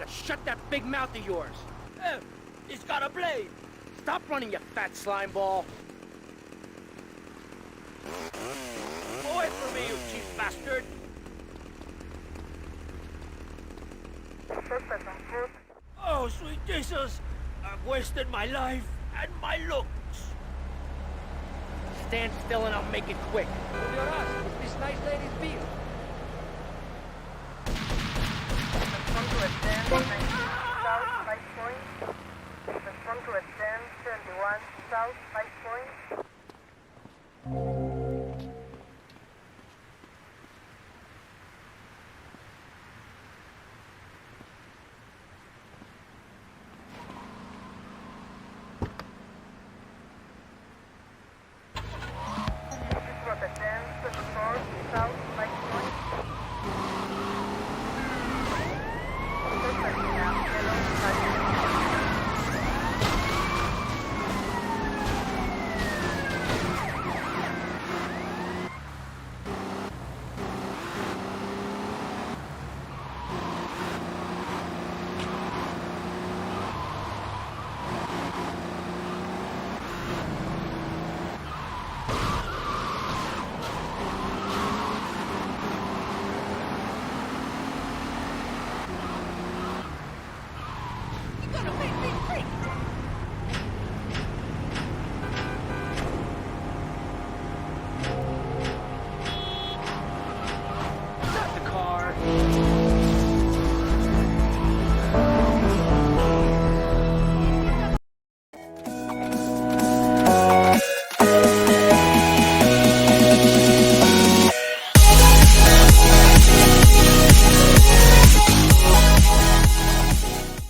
Shut that big mouth of yours. He's got a blade. Stop running, you fat slime ball. Away from me, you cheap bastard. Oh, sweet Jesus. I've wasted my life and my looks. Stand still and I'll make it quick. Move your ass with this nice lady's beer. Respond to a 10, 19 south, 5 points. Respond to a 10, 71 south, 5 points.